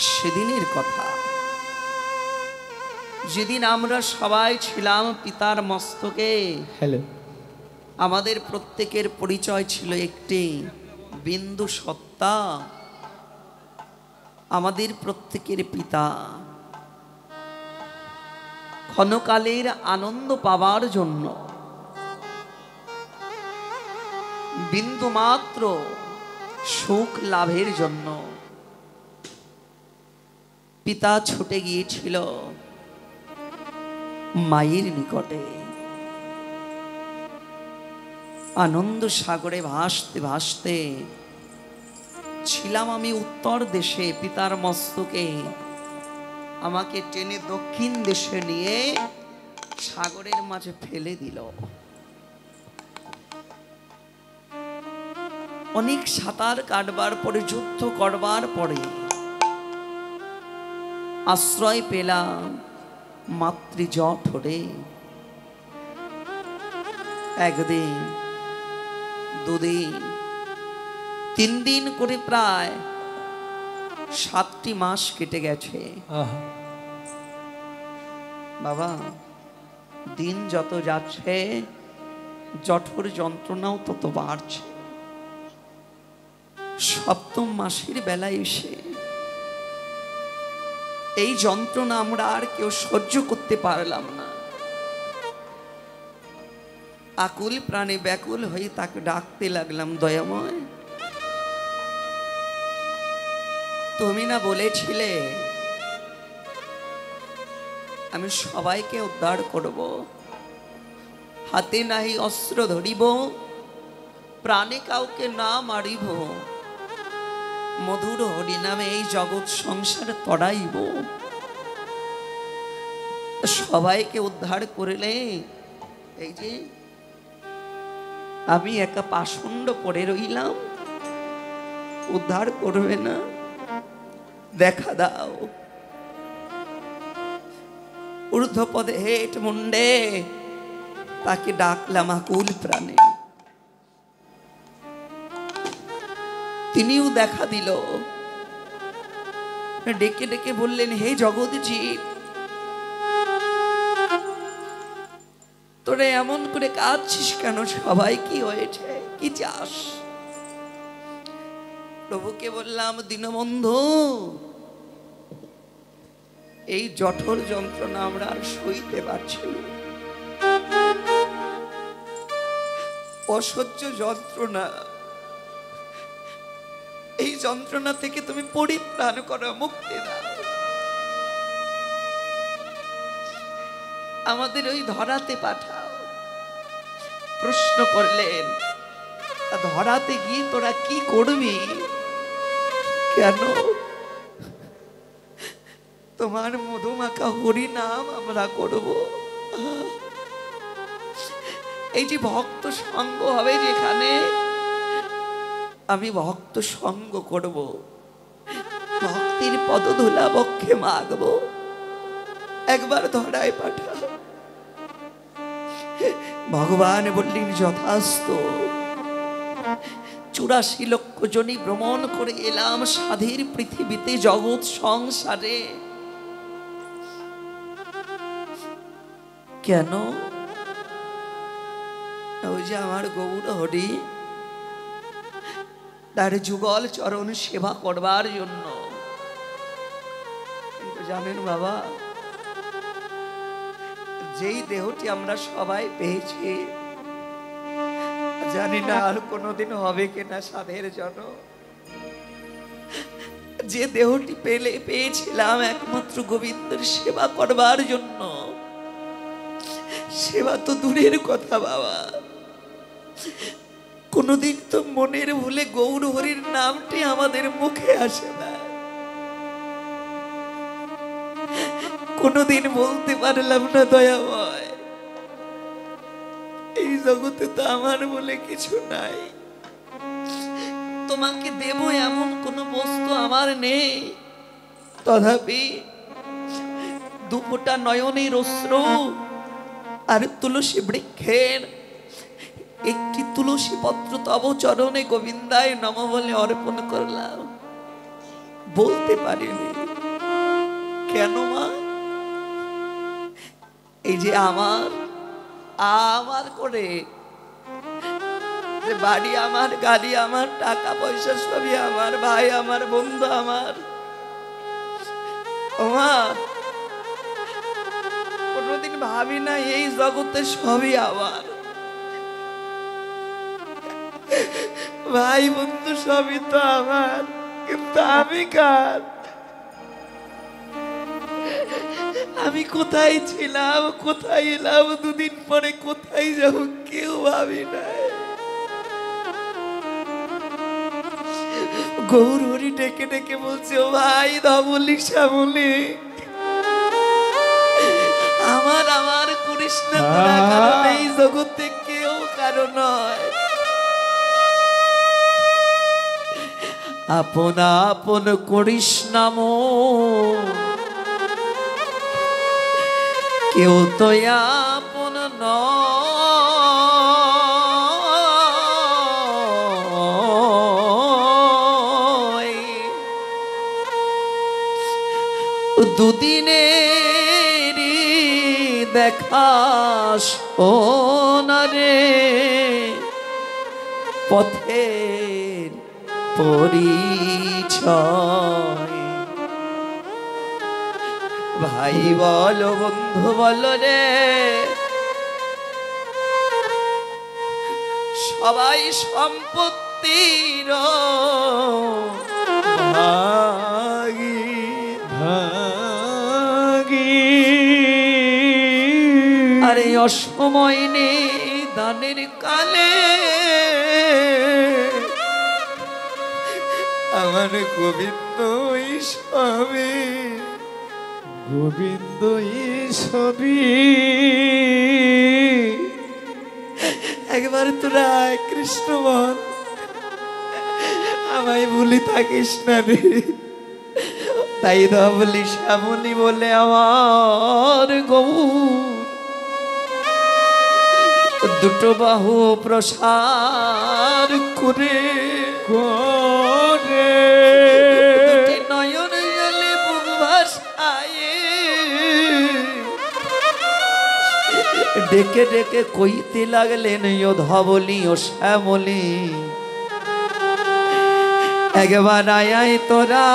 সেদিনের কথা, যেদিন আমরা সবাই ছিলাম পিতার মস্তকে। হ্যালো, আমাদের প্রত্যেকের পরিচয় ছিল একটি, বিন্দু সত্তা আমাদের প্রত্যেকের পিতা। ক্ষণকালের আনন্দ পাবার জন্য, বিন্দুমাত্র সুখ লাভের জন্য পিতা ছুটে গিয়েছিল মায়ের নিকটে। আনন্দ সাগরে ভাসতে ভাসতে ছিলাম আমি উত্তর দেশে, পিতার মস্তকে আমাকে টেনে দক্ষিণ দেশে নিয়ে সাগরের মাঝে ফেলে দিল। অনেক সাঁতার কাটবার পরে, যুদ্ধ করবার পরে আশ্রয় পেলাম মাতৃজঠরে। একদিন, দুদিন, 3 দিন করে প্রায় 7টি মাস কেটে গেছে। বাবা, দিন যত যাচ্ছে জঠর যন্ত্রণাও তত বাড়ছে। 7ম মাসের বেলায় এসে এই যন্ত্রণা আমরা আর কেউ সহ্য করতে পারলাম না। আকুল প্রাণে ব্যাকুল হয়ে তাকে ডাকতে লাগলাম, দয়াময়, তুমি না বলেছিলে আমি সবাইকে উদ্ধার করব, হাতে নাহি অস্ত্র ধরিব, প্রাণে কাউকে না মারিব, মধুর হরি নামে এই জগৎ সংসার তড়াইব। সবাইকে উদ্ধার করলে এই যে আমি একা পাষণ্ড পড়ে রইলাম, উদ্ধার করবে না? দেখা দাও। ঊর্ধ্বপদে হেট মুন্ডে তাকে ডাকলাম আকুল প্রাণে। তিনিও দেখা দিল, ডেকে ডেকে বললেন, হে জগৎজীব, তোরা এমন করে কাঁদছিস কেন? সবাই কি হয়েছে, কি চাস? প্রভুকে বললাম, দীনবন্ধু, এই জঠর যন্ত্রণা আমরা আর সইতে পারছি না। অসহ্য যন্ত্রণা, এই যন্ত্রণা থেকে তুমি পরিত্রাণ করো, মুক্তি দাও। আমাদের ওই ধরাতে পাঠাও। প্রশ্ন করলেন, ধরাতে গিয়ে তোরা কি করবি? কেন? তোমার মধুমাখা হরি নাম আমরা করব। এই যে ভক্ত সঙ্গ হবে যেখানে, আমি ভক্ত সঙ্গ করব, ভক্তির পদধূলা বক্ষে মাগব। একবার ধরায় পাঠা। ভগবান বললেন, যথাস্ত। 84 লক্ষ জনি ভ্রমণ করে এলাম সাধের পৃথিবীতে, জগৎ সংসারে। কেন? ওই যে আমার গৌর হরি, তার যুগল চরণ সেবা করবার জন্য। কিন্তু জানেন বাবা, যেই দেহটি আমরা সবাই পেয়েছি, জানি না আর কোনোদিন হবে কিনা সাধের জন্য। যে দেহটি পেয়েছিলাম একমাত্র গোবিন্দের সেবা করবার জন্য, সেবা তো দূরের কথা বাবা, কোনোদিন তো মনের ভুলে গৌর হরির নামটি আমাদের মুখে আসে না। কোনোদিন বলতে পারলাম না, দয়াময়, এই জগতে তো আমার বলে কিছু নাই, তোমাকে দেব এমন কোন বস্তু আমার নেই। তথাপি দুপোটা নয়নের অশ্রু আর তুলসী বৃক্ষের একটি তুলসী পত্র তব চরণে গোবিন্দায় নম বলে অর্পণ করলাম। বলতে পারিনি, কেন মা? এই যে আমার আমার করে বাড়ি আমার, গাড়ি আমার, টাকা পয়সা সবই আমার, ভাই আমার, বন্ধু আমার, ও মা কোনোদিন ভাবি না এই জগতে সবই আমার, ভাই বন্ধু সবই তো আমার, কিন্তু আমি কার? আমি কোথায় ছিলাম, কোথায় এলাম, দুদিন পরে কোথায় যাব কেউ ভাবি নাই। গৌরহরি ডেকে ডেকে বলছে, ও ভাই ধবলি শ্যামলি, আমার আমার করিস না, তোরা কারণ এই জগতে কেউ কারো নয়। আপন আপন করিস না মন, কেউ তো আপন নয়। দুদিনের দেখা সোনারে পথের পরিচয়। ভাই বলো বন্ধু বলো রে, সবাই সম্পত্তির ভাগী ভাগী, আরে অসময় নেই দানের কালে আমার গোবিন্দ সবে, গোবিন্দ সবই। একবার তোরা কৃষ্ণ বল, আমায় ভুলি থাকিস না রে। তাই ধবলি শ্যামলি বলে আমার গৌর দুটো বাহু প্রসার করে করে দুটি নয়ন জলে বুক ভাসায় ডেকে ডেকে কইতে লাগলেন, ও ধবলি ও শ্যামলি, একবার আয় তোরা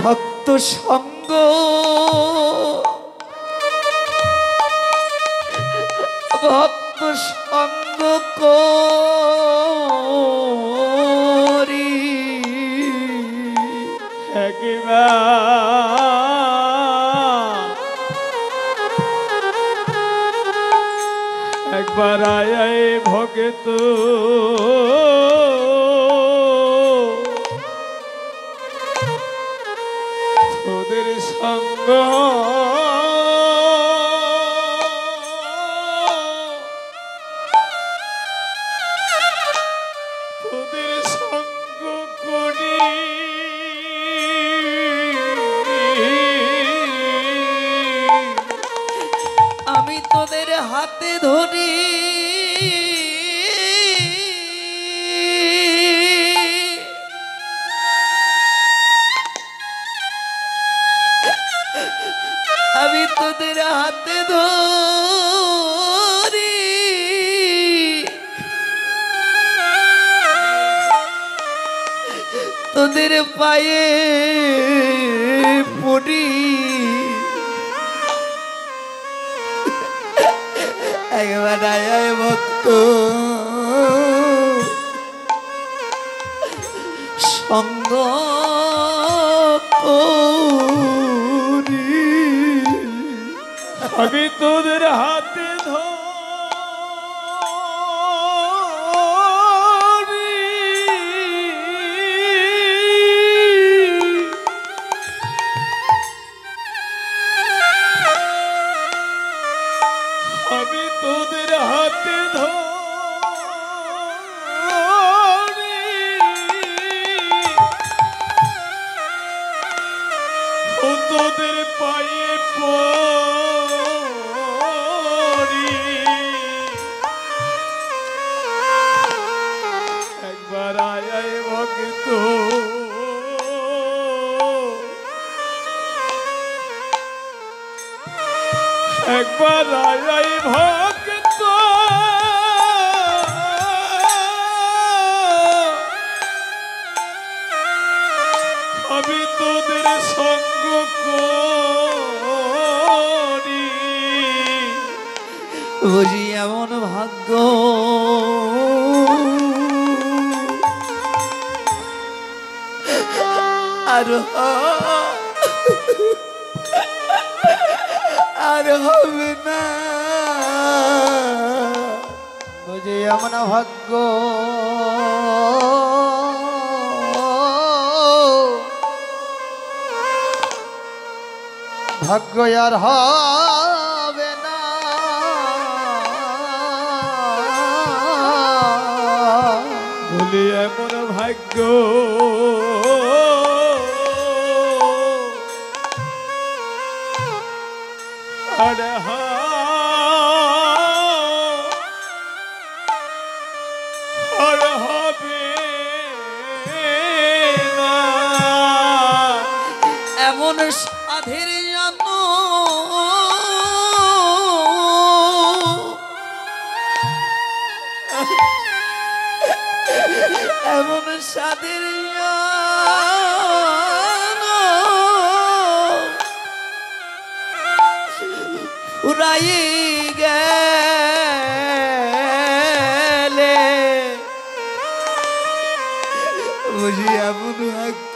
ভক্ত সঙ্গ ভক্ত সঙ্গ করি একবার আয় ভগত তোদের সঙ্গ তোদের সঙ্গ করি। আমি তোদের হাতে ধরি আমি তোদের হাতে ধরি তোদের পায়ে পড়ি একবার আয় ভক্ত সঙ্গ করি আমি তোদের হাতে ধরি আমি তোদের হাতে ধরি তোদের পায়ে পড়ি একবার আয় ভক্ত আমি তোদের সঙ্গ করি বুঝি এমন ভাগ্য আর আর হবে না, বুঝি এমন ভাগ্য ভাগ্য আর হবে না, বলি এমন ভাগ্য আর হবে না, এমন সাধের জন্য এমন সাধের উড়াই গেলে বুঝি এমন ভাগ্য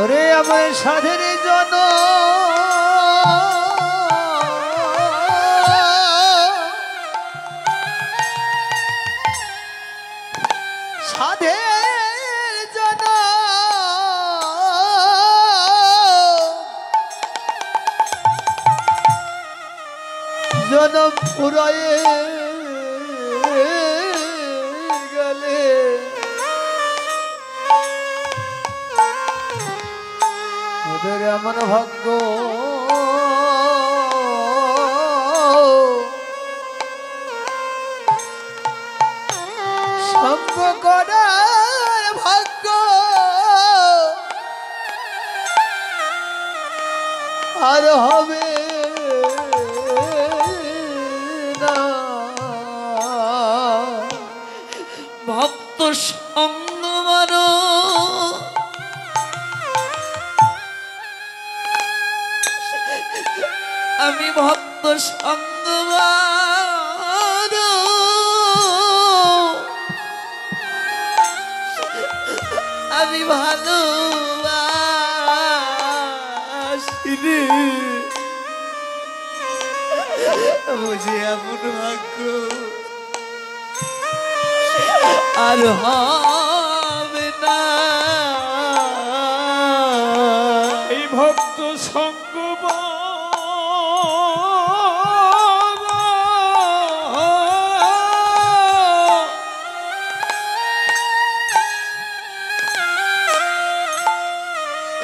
ওরে আমার সাধের জন সাধের জন জনম ফুরায়ে গেলে ওদের এমন ভাগ্য সঙ্গ করার ভাগ্য আর হবে না, ভক্ত সঙ্গ মারো আমি ভক্ত সঙ্গ মারো আমি ভালোবাসি রে বুঝি এমন ভাগ্য আর হবে না, এই ভক্ত সঙ্গ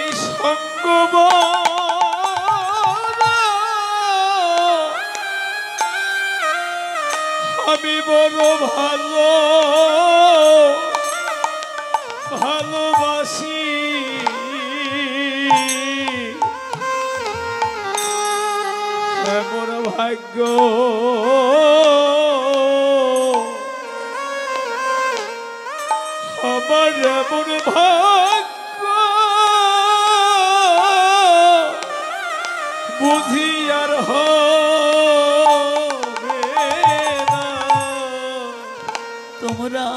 এই সঙ্গ আমি বড় ভালোবাসি এমন ভাগ্য আমার এমন ভাগ্য বুঝি আর হবে না, তোমরা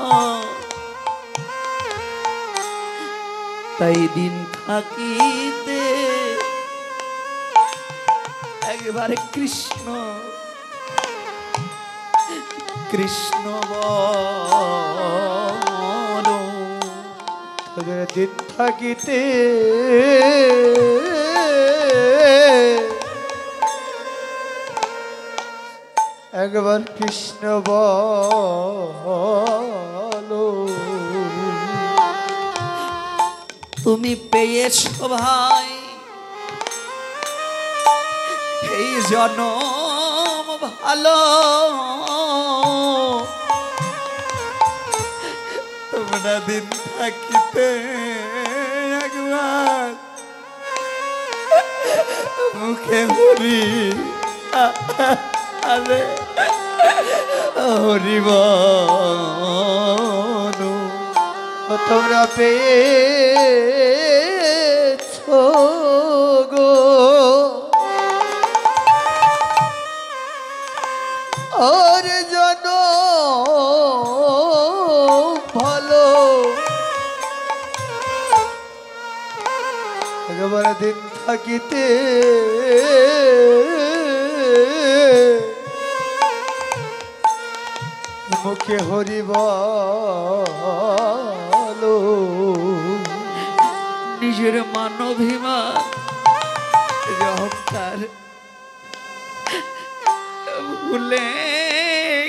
তাই দিন থাকিতে একবার কৃষ্ণ কৃষ্ণ বলো তোদের দিন থাকিতে একবার কৃষ্ণ বলো তুমি পেয়েছো ভাই এই জনম ভালো, তোমরা দিন থাকিতে একবার মুখে হরি আরে হরি বলো। তোমরা পেয়েছো গো আর জন ভালো, একবার দিন থাকিতে মুখে হরি বলো। নিজের মানবিমান অহংকার ভুলে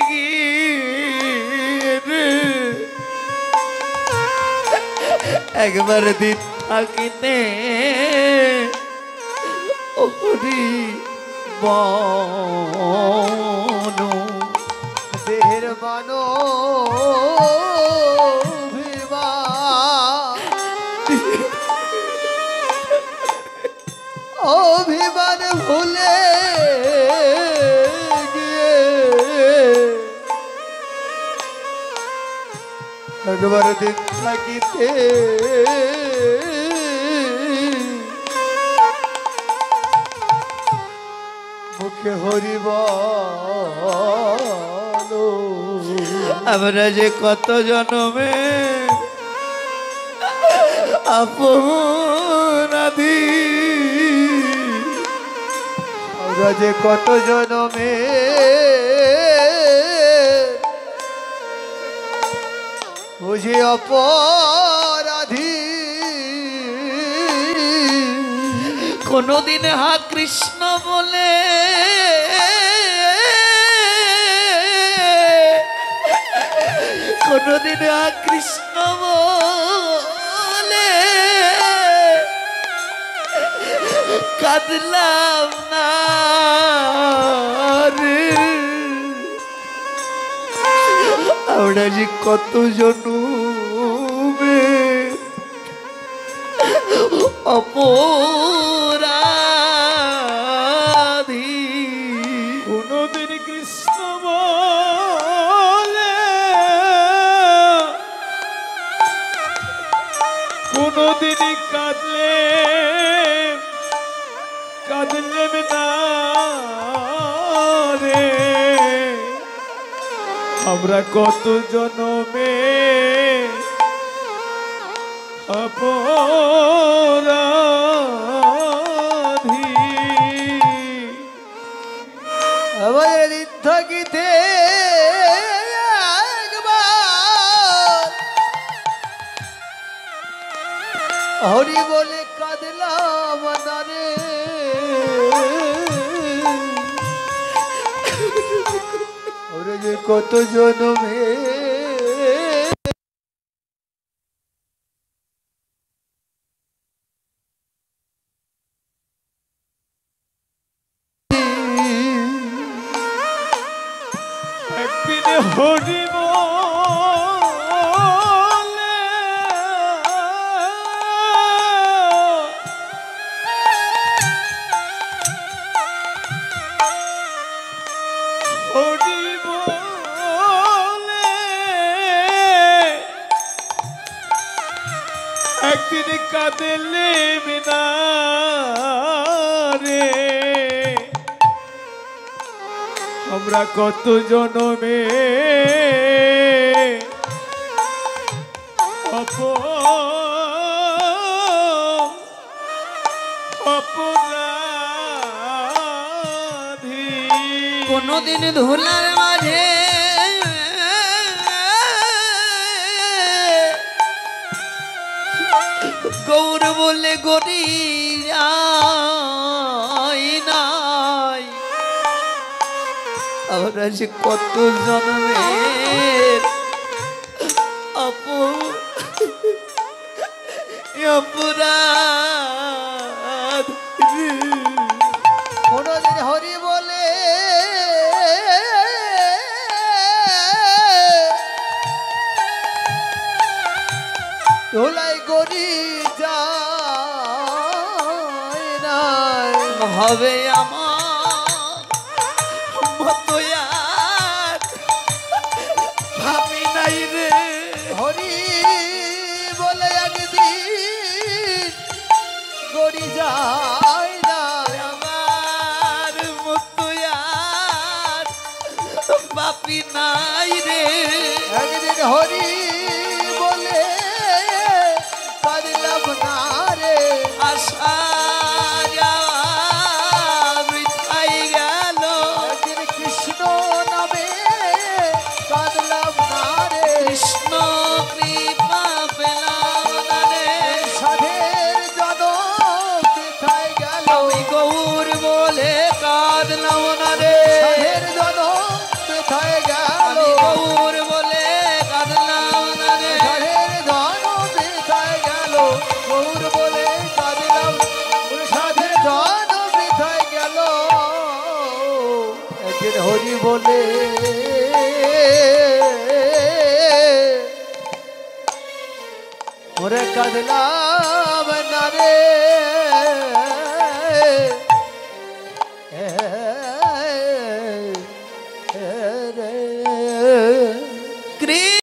গিয়ে একবার দিন থাকিতে হরি বলো। দেহের মানো অভিমান ভুলে গিয়ে একবার দিন থাকিতে মুখে হরি বলো। আমরা যে কত জনমে অপরাধী, আমরা যে কত জনমে বুঝি অপরাধী, কোনদিন হা কৃষ্ণ বলে কোনদিন হা কৃষ্ণ বলে কাঁদলাম না রে। আমরা যে কত জনমে অপরাধী, কোনদিন কৃষ্ণ বলে কোনদিন কাঁদলে না রে। আমরা কত জনমে অপরাধী, আমাদের দিন থাকিতে একবার হরি বলে কাঁদলাম না রে। ওরে যে কত জনমে একদিন হরি বলে হরি বলে একদিন কাঁদলে বিনা রে। আমরা কত জনমে অপরাধী, কোনদিন ধুলার মাঝে গৌর বলে গরি নাই। আমরা যে কত জন্মের অপরাধ কোনদিন হরি বলে তোলাই করি যায় নাই হবে আমার মতো আর ভাবি নাই রে হরি বলে একদিন গড়ি যায় না আমার মতো আর বাপি নাই রে একদিন হরি বলে কাঁদলাম না রে আশা যাওয়া বৃথাই গেল একদিন কৃষ্ণ নামে কাঁদলাম না রে কৃষ্ণ কৃপা পেলাম না রে সাধের জনম বৃথায় গেল আমি গৌর বলে কাঁদলাম না রে সাধের জনম বৃথায় গেল আমি গৌর বলে কাঁদলাম না রে সাধের জনম বৃথায় গেল গৌর বলে কাঁদলাম সাধের জনম বৃথায় গেল একদিন হরি বলে ওরে কাঁদলাম না রে